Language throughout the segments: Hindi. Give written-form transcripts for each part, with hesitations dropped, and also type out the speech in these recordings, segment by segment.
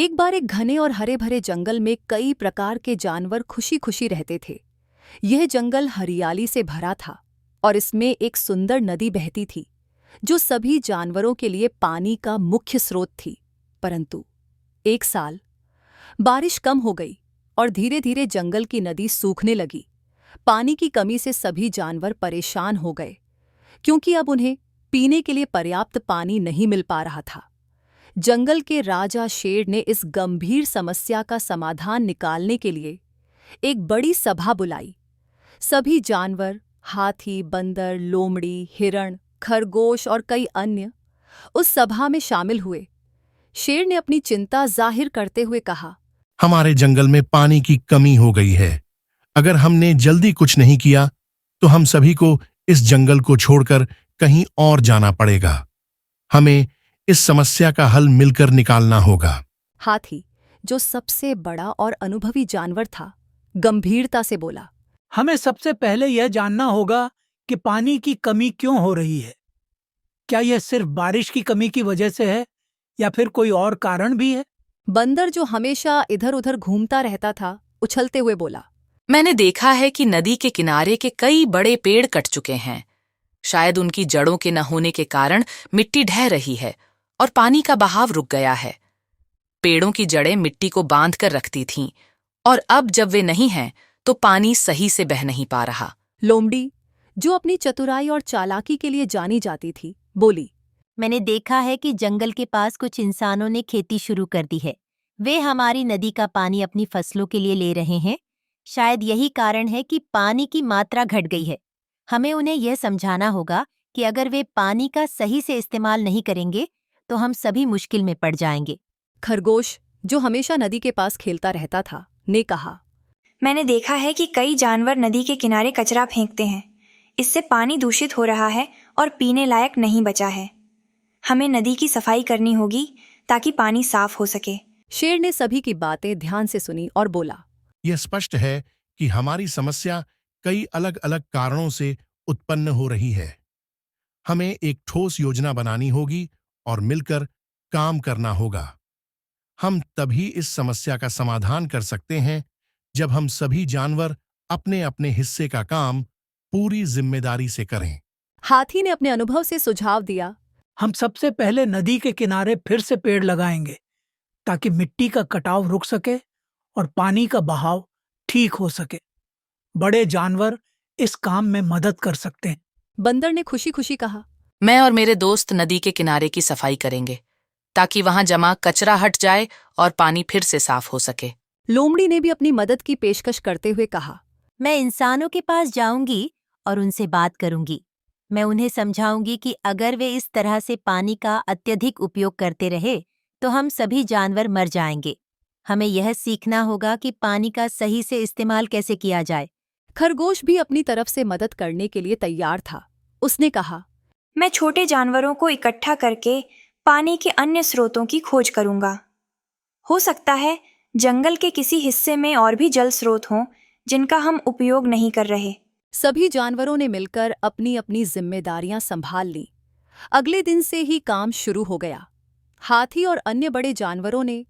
एक बार एक घने और हरे भरे जंगल में कई प्रकार के जानवर खुशी खुशी रहते थे। यह जंगल हरियाली से भरा था और इसमें एक सुंदर नदी बहती थी जो सभी जानवरों के लिए पानी का मुख्य स्रोत थी। परंतु एक साल बारिश कम हो गई और धीरे धीरे जंगल की नदी सूखने लगी। पानी की कमी से सभी जानवर परेशान हो गए क्योंकि अब उन्हें पीने के लिए पर्याप्त पानी नहीं मिल पा रहा था। जंगल के राजा शेर ने इस गंभीर समस्या का समाधान निकालने के लिए एक बड़ी सभा बुलाई। सभी जानवर, हाथी, बंदर, लोमड़ी, हिरण, खरगोश और कई अन्य उस सभा में शामिल हुए। शेर ने अपनी चिंता जाहिर करते हुए कहा, हमारे जंगल में पानी की कमी हो गई है। अगर हमने जल्दी कुछ नहीं किया तो हम सभी को इस जंगल को छोड़कर कहीं और जाना पड़ेगा। हमें इस समस्या का हल मिलकर निकालना होगा। हाथी, जो सबसे बड़ा और अनुभवी जानवर था, गंभीरता से बोला, हमें सबसे पहले यह जानना होगा कि पानी की कमी क्यों हो रही है। क्या यह सिर्फ बारिश की कमी की वजह से है या फिर कोई और कारण भी है? बंदर, जो हमेशा इधर उधर घूमता रहता था, उछलते हुए बोला, मैंने देखा है कि नदी के किनारे के कई बड़े पेड़ कट चुके हैं। शायद उनकी जड़ों के न होने के कारण मिट्टी ढह रही है और पानी का बहाव रुक गया है। पेड़ों की जड़ें मिट्टी को बांध कर रखती थीं और अब जब वे नहीं हैं तो पानी सही से बह नहीं पा रहा। लोमड़ी, जो अपनी चतुराई और चालाकी के लिए जानी जाती थी, बोली, मैंने देखा है कि जंगल के पास कुछ इंसानों ने खेती शुरू कर दी है। वे हमारी नदी का पानी अपनी फसलों के लिए ले रहे हैं। शायद यही कारण है कि पानी की मात्रा घट गई है। हमें उन्हें यह समझाना होगा कि अगर वे पानी का सही से इस्तेमाल नहीं करेंगे तो हम सभी मुश्किल में पड़ जाएंगे। खरगोश, जो हमेशा नदी के पास खेलता रहता था, ने कहा, मैंने देखा है कि कई जानवर नदी के किनारे कचरा फेंकते हैं। इससे पानी दूषित हो रहा है और पीने लायक नहीं बचा है। हमें नदी की सफाई करनी होगी ताकि पानी साफ हो सके। शेर ने सभी की बातें ध्यान से सुनी और बोला, यह स्पष्ट है कि हमारी समस्या कई अलग अलग कारणों से उत्पन्न हो रही है। हमें एक ठोस योजना बनानी होगी और मिलकर काम करना होगा। हम तभी इस समस्या का समाधान कर सकते हैं जब हम सभी जानवर अपने अपने हिस्से का काम पूरी जिम्मेदारी से करें। हाथी ने अपने अनुभव से सुझाव दिया, हम सबसे पहले नदी के किनारे फिर से पेड़ लगाएंगे ताकि मिट्टी का कटाव रुक सके और पानी का बहाव ठीक हो सके। बड़े जानवर इस काम में मदद कर सकते हैं। बंदर ने खुशी खुशी कहा, मैं और मेरे दोस्त नदी के किनारे की सफाई करेंगे ताकि वहां जमा कचरा हट जाए और पानी फिर से साफ हो सके। लोमड़ी ने भी अपनी मदद की पेशकश करते हुए कहा, मैं इंसानों के पास जाऊंगी और उनसे बात करूंगी। मैं उन्हें समझाऊंगी कि अगर वे इस तरह से पानी का अत्यधिक उपयोग करते रहे तो हम सभी जानवर मर जाएंगे। हमें यह सीखना होगा कि पानी का सही से इस्तेमाल कैसे किया जाए। खरगोश भी अपनी तरफ से मदद करने के लिए तैयार था। उसने कहा, मैं छोटे जानवरों को इकट्ठा करके पानी के अन्य स्रोतों की खोज करूंगा। हो सकता है जंगल के किसी हिस्से में और भी जल स्रोत हों जिनका हम उपयोग नहीं कर रहे। सभी जानवरों ने मिलकर अपनी अपनी जिम्मेदारियां संभाल लीं। अगले दिन से ही काम शुरू हो गया। हाथी और अन्य बड़े जानवरों ने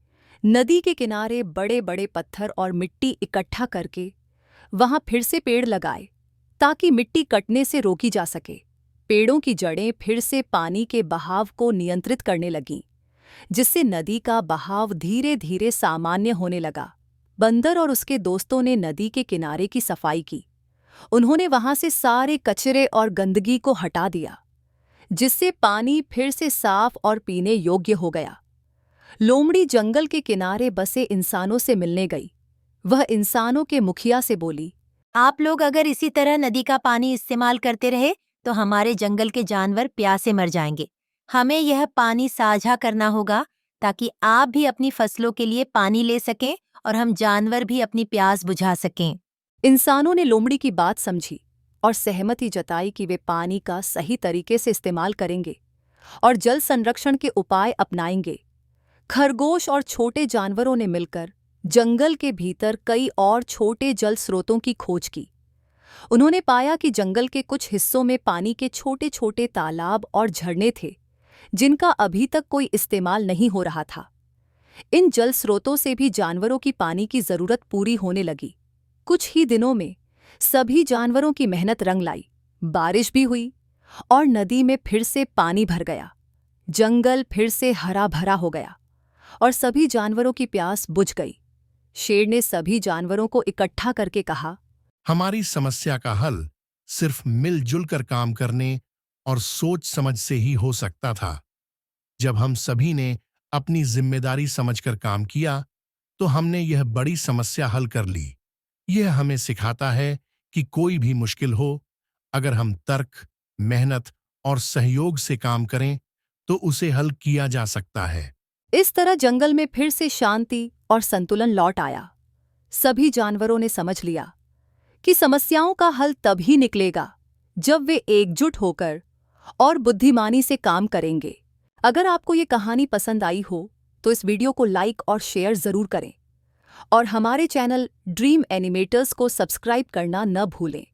नदी के किनारे बड़े बड़े पत्थर और मिट्टी इकट्ठा करके वहां फिर से पेड़ लगाए ताकि मिट्टी कटने से रोकी जा सके। पेड़ों की जड़ें फिर से पानी के बहाव को नियंत्रित करने लगीं, जिससे नदी का बहाव धीरे धीरे सामान्य होने लगा। बंदर और उसके दोस्तों ने नदी के किनारे की सफाई की। उन्होंने वहां से सारे कचरे और गंदगी को हटा दिया, जिससे पानी फिर से साफ और पीने योग्य हो गया। लोमड़ी जंगल के किनारे बसे इंसानों से मिलने गई। वह इंसानों के मुखिया से बोली, आप लोग अगर इसी तरह नदी का पानी इस्तेमाल करते रहे तो हमारे जंगल के जानवर प्यासे मर जाएंगे। हमें यह पानी साझा करना होगा ताकि आप भी अपनी फसलों के लिए पानी ले सकें और हम जानवर भी अपनी प्यास बुझा सकें। इंसानों ने लोमड़ी की बात समझी और सहमति जताई कि वे पानी का सही तरीके से इस्तेमाल करेंगे और जल संरक्षण के उपाय अपनाएंगे। खरगोश और छोटे जानवरों ने मिलकर जंगल के भीतर कई और छोटे जल स्रोतों की खोज की। उन्होंने पाया कि जंगल के कुछ हिस्सों में पानी के छोटे छोटे तालाब और झरने थे जिनका अभी तक कोई इस्तेमाल नहीं हो रहा था। इन जल स्रोतों से भी जानवरों की पानी की जरूरत पूरी होने लगी। कुछ ही दिनों में सभी जानवरों की मेहनत रंग लाई। बारिश भी हुई और नदी में फिर से पानी भर गया। जंगल फिर से हरा भरा हो गया और सभी जानवरों की प्यास बुझ गई। शेर ने सभी जानवरों को इकट्ठा करके कहा, हमारी समस्या का हल सिर्फ मिलजुल कर काम करने और सोच समझ से ही हो सकता था। जब हम सभी ने अपनी जिम्मेदारी समझकर काम किया तो हमने यह बड़ी समस्या हल कर ली। यह हमें सिखाता है कि कोई भी मुश्किल हो, अगर हम तर्क, मेहनत और सहयोग से काम करें तो उसे हल किया जा सकता है। इस तरह जंगल में फिर से शांति और संतुलन लौट आया। सभी जानवरों ने समझ लिया कि समस्याओं का हल तभी निकलेगा जब वे एकजुट होकर और बुद्धिमानी से काम करेंगे। अगर आपको ये कहानी पसंद आई हो तो इस वीडियो को लाइक और शेयर जरूर करें और हमारे चैनल ड्रीम एनिमेटर्स को सब्सक्राइब करना न भूलें।